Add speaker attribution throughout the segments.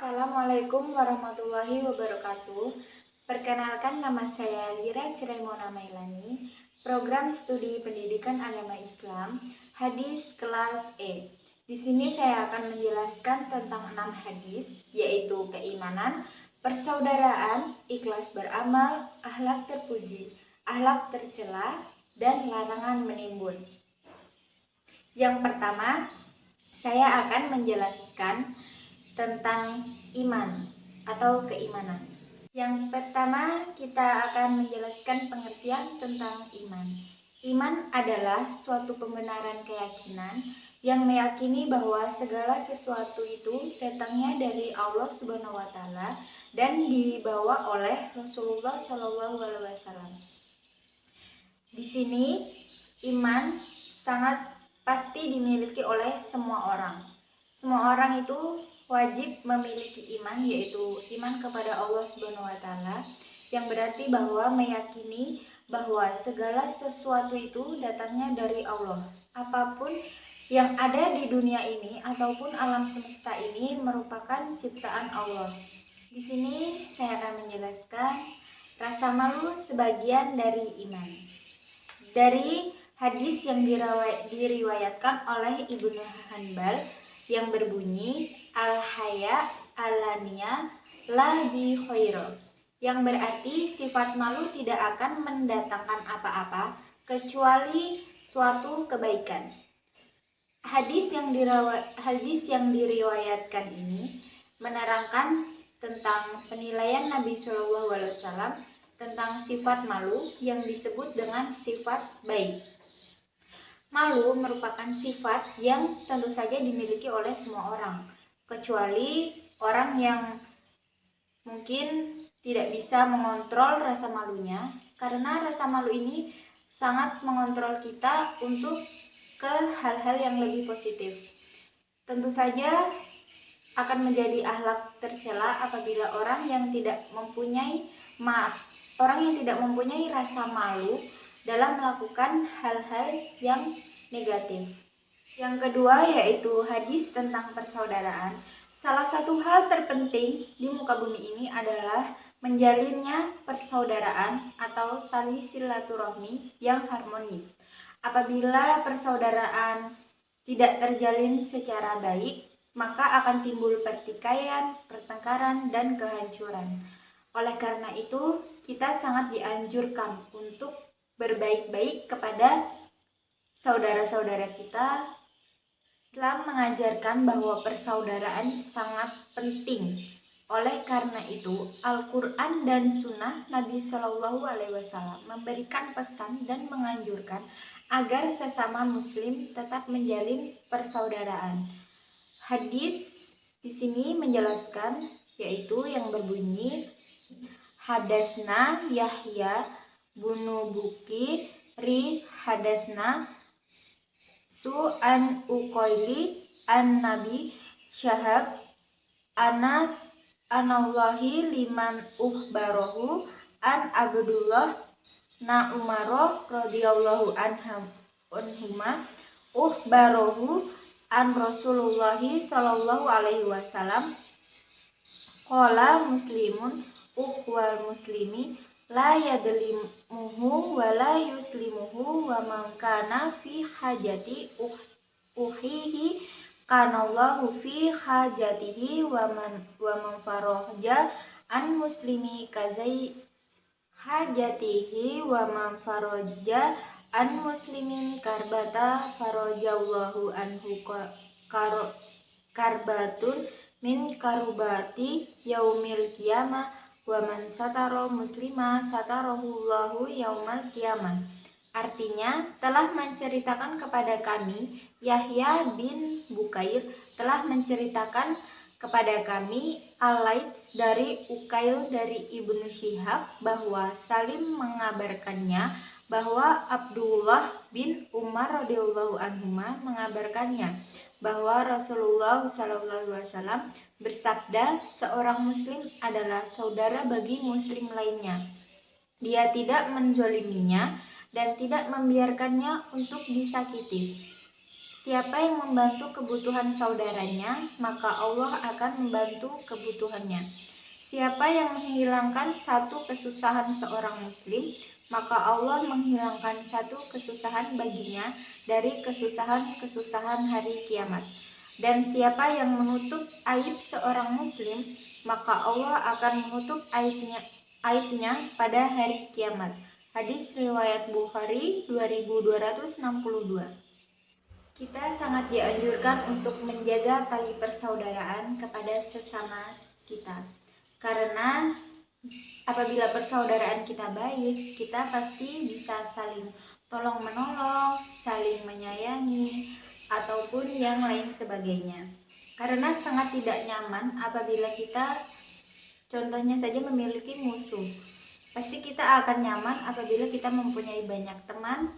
Speaker 1: Assalamualaikum warahmatullahi wabarakatuh. Perkenalkan, nama saya Lira Ciremona Mailani, Program Studi Pendidikan Agama Islam, Hadis kelas E. Di sini saya akan menjelaskan tentang 6 hadis, yaitu keimanan, persaudaraan, ikhlas beramal, akhlak terpuji, akhlak tercela, dan larangan menimbun. Yang pertama, saya akan menjelaskan tentang iman atau keimanan. Yang pertama, kita akan menjelaskan pengertian tentang iman. Iman adalah suatu pembenaran keyakinan yang meyakini bahwa segala sesuatu itu datangnya dari Allah Subhanahu wa taala dan dibawa oleh Rasulullah Shallallahu alaihi wasallam. Di sini iman sangat pasti dimiliki oleh semua orang. Semua orang itu wajib memiliki iman, yaitu iman kepada Allah Subhanahu wa taala, yang berarti bahwa meyakini bahwa segala sesuatu itu datangnya dari Allah. Apapun yang ada di dunia ini ataupun alam semesta ini merupakan ciptaan Allah. Di sini saya akan menjelaskan rasa malu sebagian dari iman. Dari hadis yang diriwayatkan oleh Ibnu Hanbal yang berbunyi al-haya alania la bi khair, yang berarti sifat malu tidak akan mendatangkan apa-apa kecuali suatu kebaikan. Hadis yang diriwayatkan ini menerangkan tentang penilaian Nabi Shallallahu alaihi wasallam tentang sifat malu yang disebut dengan sifat baik. Malu merupakan sifat yang tentu saja dimiliki oleh semua orang, kecuali orang yang mungkin tidak bisa mengontrol rasa malunya, karena rasa malu ini sangat mengontrol kita untuk ke hal-hal yang lebih positif. Tentu saja akan menjadi akhlak tercela apabila orang yang tidak mempunyai rasa malu dalam melakukan hal-hal yang negatif. Yang kedua yaitu hadis tentang persaudaraan. Salah satu hal terpenting di muka bumi ini adalah menjalinnya persaudaraan atau tali silaturahmi yang harmonis. Apabila persaudaraan tidak terjalin secara baik, maka akan timbul pertikaian, pertengkaran, dan kehancuran. Oleh karena itu, kita sangat dianjurkan untuk berbaik-baik kepada saudara-saudara kita. Islam mengajarkan bahwa persaudaraan sangat penting. Oleh karena itu, Al-Quran dan Sunnah Nabi Shallallahu alaihi wasallam memberikan pesan dan menganjurkan agar sesama Muslim tetap menjalin persaudaraan. Hadis di sini menjelaskan, yaitu yang berbunyi Hadasna Yahya bunu Buki ri hadasna su an uqaili an nabi syahab anas anallahi liman uhbarahu an Abdullah na Umaro radhiyallahu anhuma uhbarahu an Rasulullahi sallallahu alaihi wasallam qala muslimun ukhwal muslimi la yadlimuhu wa la yuslimuhu wa man kana fi hajati uhihi kanallahu fi hajatihi wa man faraja an muslimi kazai hajatihi wa man faraja an muslimin karbata farajallahu anhu karbatun min karubati yaumil qiyamah wa man satara muslima satarahullahu yaumal qiyamah. Artinya, telah menceritakan kepada kami, Yahya bin Bukair telah menceritakan kepada kami Al-Laits dari Ukail dari Ibnu Syihab bahwa Salim mengabarkannya bahwa Abdullah bin Umar radhiyallahu anhuma mengabarkannya bahwa Rasulullah SAW bersabda, seorang muslim adalah saudara bagi muslim lainnya. Dia tidak menzoliminya dan tidak membiarkannya untuk disakiti. Siapa yang membantu kebutuhan saudaranya, maka Allah akan membantu kebutuhannya. Siapa yang menghilangkan satu kesusahan seorang muslim, maka Allah menghilangkan satu kesusahan baginya dari kesusahan-kesusahan hari kiamat. Dan siapa yang menutup aib seorang muslim, maka Allah akan menutup aibnya pada hari kiamat. Hadis riwayat Bukhari 2262. Kita sangat dianjurkan untuk menjaga tali persaudaraan kepada sesama kita. Karena apabila persaudaraan kita baik, kita pasti bisa saling tolong-menolong, saling menyayangi, ataupun yang lain sebagainya. Karena sangat tidak nyaman apabila kita contohnya saja memiliki musuh. Pasti kita akan nyaman apabila kita mempunyai banyak teman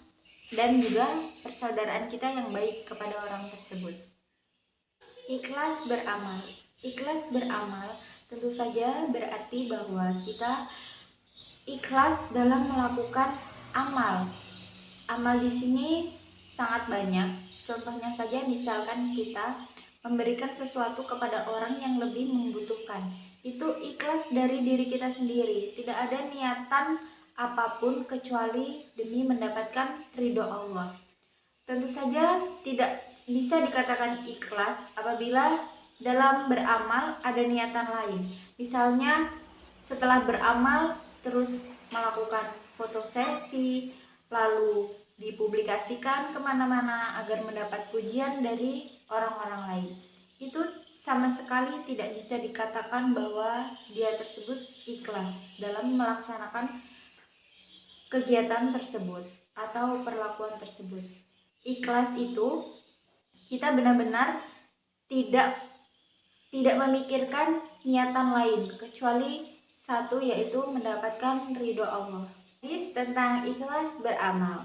Speaker 1: dan juga persaudaraan kita yang baik kepada orang tersebut. Ikhlas beramal. Ikhlas beramal tentu saja berarti bahwa kita ikhlas dalam melakukan amal. Amal di sini sangat banyak. Contohnya saja misalkan kita memberikan sesuatu kepada orang yang lebih membutuhkan. Itu ikhlas dari diri kita sendiri. Tidak ada niatan apapun kecuali demi mendapatkan ridho Allah. Tentu saja tidak bisa dikatakan ikhlas apabila dalam beramal ada niatan lain. Misalnya setelah beramal terus melakukan foto selfie, lalu dipublikasikan kemana-mana agar mendapat pujian dari orang-orang lain. Itu sama sekali tidak bisa dikatakan bahwa dia tersebut ikhlas dalam melaksanakan kegiatan tersebut atau perlakuan tersebut. Ikhlas itu kita benar-benar tidak memikirkan niatan lain kecuali satu, yaitu mendapatkan ridho Allah. Hadis tentang ikhlas beramal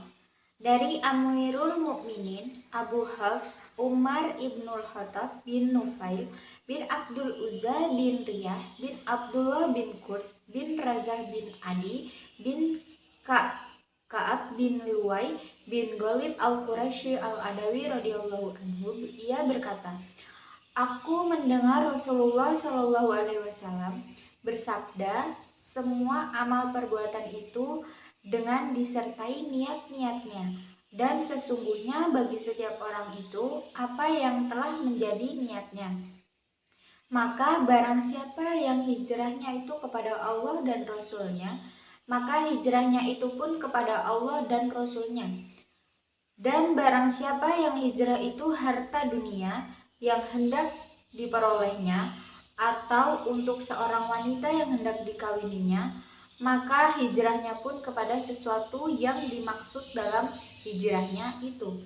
Speaker 1: dari Amirul Mukminin Abu Hafs Umar ibnul Khattab bin Nufail bin Abdul Uzza bin Riyah bin Abdullah bin Qurt bin Razah bin Adi bin Ka'ab bin Luwai bin Ghalib al-Quraisy al-Adawi radhiyallahu anhu, ia berkata, aku mendengar Rasulullah Shallallahu alaihi wasallam bersabda, semua amal perbuatan itu dengan disertai niat-niatnya, dan sesungguhnya bagi setiap orang itu apa yang telah menjadi niatnya. Maka barang siapa yang hijrahnya itu kepada Allah dan Rasul-Nya, maka hijrahnya itu pun kepada Allah dan Rasul-Nya. Dan barang siapa yang hijrah itu harta dunia yang hendak diperolehnya, atau untuk seorang wanita yang hendak dikawininya, maka hijrahnya pun kepada sesuatu yang dimaksud dalam hijrahnya itu.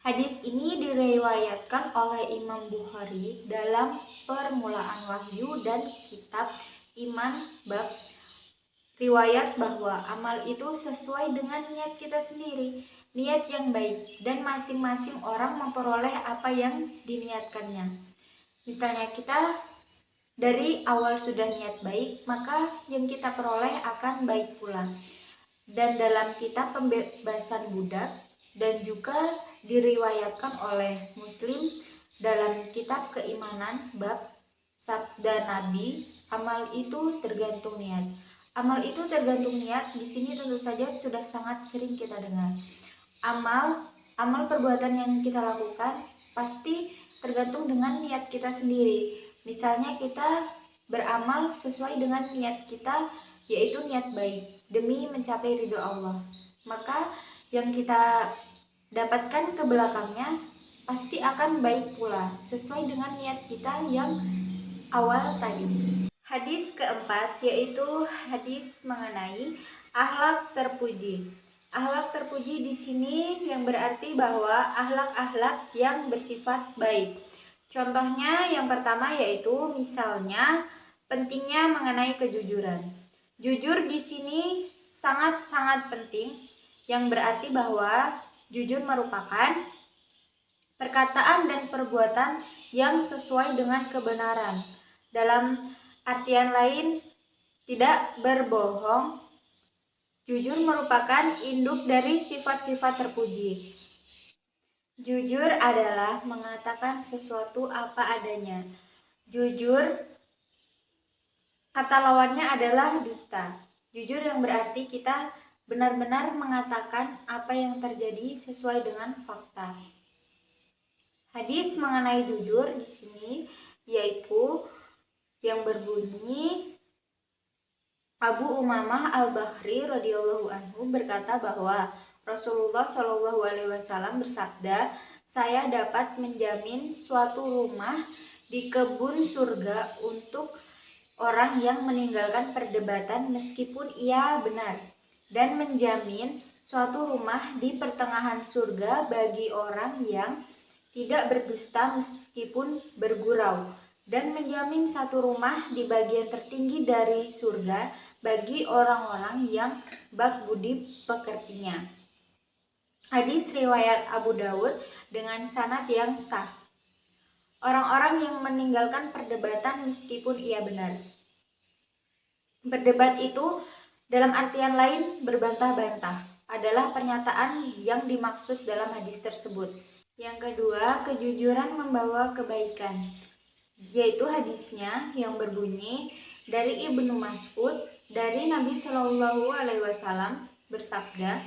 Speaker 1: Hadis ini diriwayatkan oleh Imam Bukhari dalam Permulaan Wahyu dan Kitab Iman bab riwayat bahwa amal itu sesuai dengan niat kita sendiri, niat yang baik, dan masing-masing orang memperoleh apa yang diniatkannya. Misalnya kita dari awal sudah niat baik, maka yang kita peroleh akan baik pula. Dan dalam kitab Pembebasan Budak dan juga diriwayatkan oleh Muslim dalam kitab Keimanan bab Sabda Nabi, amal itu tergantung niat. Amal itu tergantung niat, di sini tentu saja sudah sangat sering kita dengar. Amal perbuatan yang kita lakukan pasti tergantung dengan niat kita sendiri. Misalnya kita beramal sesuai dengan niat kita, yaitu niat baik demi mencapai ridho Allah. Maka yang kita dapatkan ke belakangnya pasti akan baik pula, sesuai dengan niat kita yang awal tadi. Hadis keempat yaitu hadis mengenai akhlak terpuji. Akhlak terpuji di sini yang berarti bahwa akhlak-akhlak yang bersifat baik. Contohnya yang pertama yaitu misalnya pentingnya mengenai kejujuran. Jujur di sini sangat-sangat penting, yang berarti bahwa jujur merupakan perkataan dan perbuatan yang sesuai dengan kebenaran. Dalam artian lain, tidak berbohong. Jujur merupakan induk dari sifat-sifat terpuji. Jujur adalah mengatakan sesuatu apa adanya. Jujur, kata lawannya adalah dusta. Jujur yang berarti kita benar-benar mengatakan apa yang terjadi sesuai dengan fakta. Hadis mengenai jujur di sini yaitu yang berbunyi Abu Umamah Al-Bakhri radhiyallahu anhu berkata bahwa Rasulullah Shallallahu alaihi wasallam bersabda, "Saya dapat menjamin suatu rumah di kebun surga untuk orang yang meninggalkan perdebatan meskipun ia benar, dan menjamin suatu rumah di pertengahan surga bagi orang yang tidak berdusta meskipun bergurau, dan menjamin satu rumah di bagian tertinggi dari surga bagi orang-orang yang bak budi pekertinya." Hadis riwayat Abu Dawud dengan sanad yang sah. Orang-orang yang meninggalkan perdebatan meskipun ia benar. Berdebat itu dalam artian lain berbantah-bantah adalah pernyataan yang dimaksud dalam hadis tersebut. Yang kedua, kejujuran membawa kebaikan, yaitu hadisnya yang berbunyi dari Ibnu Mas'ud dari Nabi Shallallahu alaihi wasallam bersabda,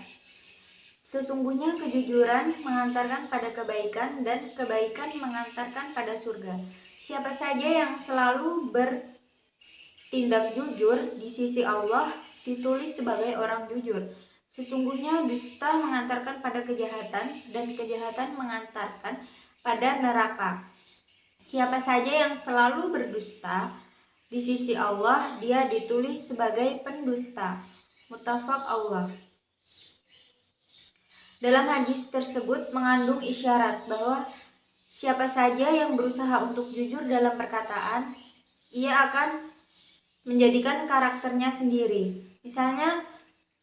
Speaker 1: "Sesungguhnya kejujuran mengantarkan pada kebaikan dan kebaikan mengantarkan pada surga. Siapa saja yang selalu bertindak jujur di sisi Allah ditulis sebagai orang jujur. Sesungguhnya dusta mengantarkan pada kejahatan dan kejahatan mengantarkan pada neraka. Siapa saja yang selalu berdusta di sisi Allah, dia ditulis sebagai pendusta." Muttafaq Allah. Dalam hadis tersebut mengandung isyarat bahwa siapa saja yang berusaha untuk jujur dalam perkataan, ia akan menjadikan karakternya sendiri. Misalnya,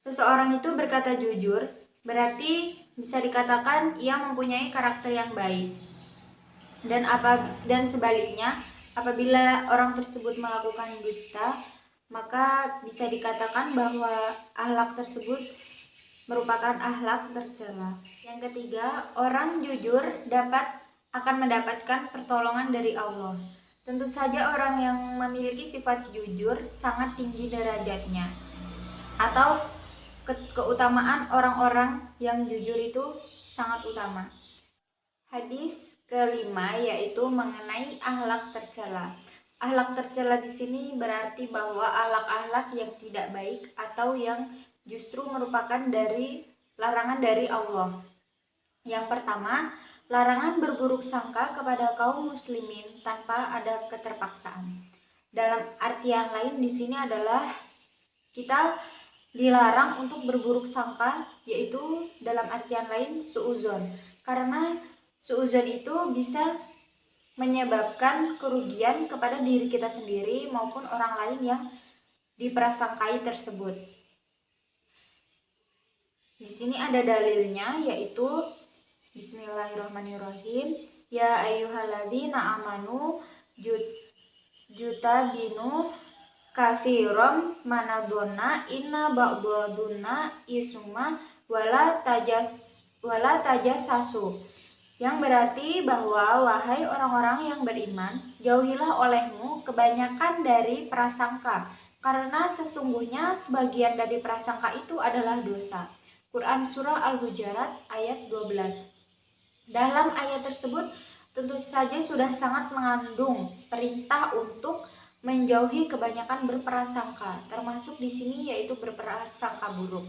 Speaker 1: seseorang itu berkata jujur, berarti bisa dikatakan ia mempunyai karakter yang baik. Dan sebaliknya, apabila orang tersebut melakukan dusta, maka bisa dikatakan bahwa akhlak tersebut merupakan akhlak tercela. Yang ketiga, orang jujur akan mendapatkan pertolongan dari Allah. Tentu saja orang yang memiliki sifat jujur sangat tinggi derajatnya, atau keutamaan orang-orang yang jujur itu sangat utama. Hadis kelima yaitu mengenai akhlak tercela. Akhlak tercela di sini berarti bahwa akhlak-akhlak yang tidak baik atau yang justru merupakan dari larangan dari Allah. Yang pertama, larangan berburuk sangka kepada kaum muslimin tanpa ada keterpaksaan. Dalam artian lain di sini adalah kita dilarang untuk berburuk sangka, yaitu dalam artian lain suudzon. Karena suudzon itu bisa menyebabkan kerugian kepada diri kita sendiri maupun orang lain yang diprasangkai tersebut. Di sini ada dalilnya yaitu Bismillahirrahmanirrahim. Ya ayyuhalladzina amanu jutabinu katsiran manadonna inna ba'dadunna isuma wala tajassasu. Yang berarti bahwa wahai orang-orang yang beriman, jauhilah olehmu kebanyakan dari prasangka, karena sesungguhnya sebagian dari prasangka itu adalah dosa. Quran Surah Al-Hujurat ayat 12. Dalam ayat tersebut tentu saja sudah sangat mengandung perintah untuk menjauhi kebanyakan berprasangka, termasuk di sini yaitu berprasangka buruk.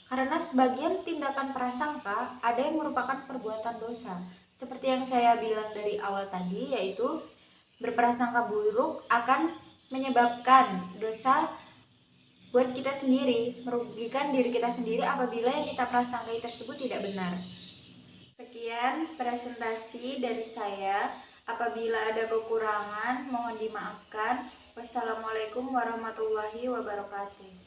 Speaker 1: Karena sebagian tindakan prasangka ada yang merupakan perbuatan dosa. Seperti yang saya bilang dari awal tadi, yaitu berprasangka buruk akan menyebabkan dosa buat kita sendiri, merugikan diri kita sendiri apabila yang kita prasangkai tersebut tidak benar. Sekian presentasi dari saya. Apabila ada kekurangan, mohon dimaafkan. Wassalamualaikum warahmatullahi wabarakatuh.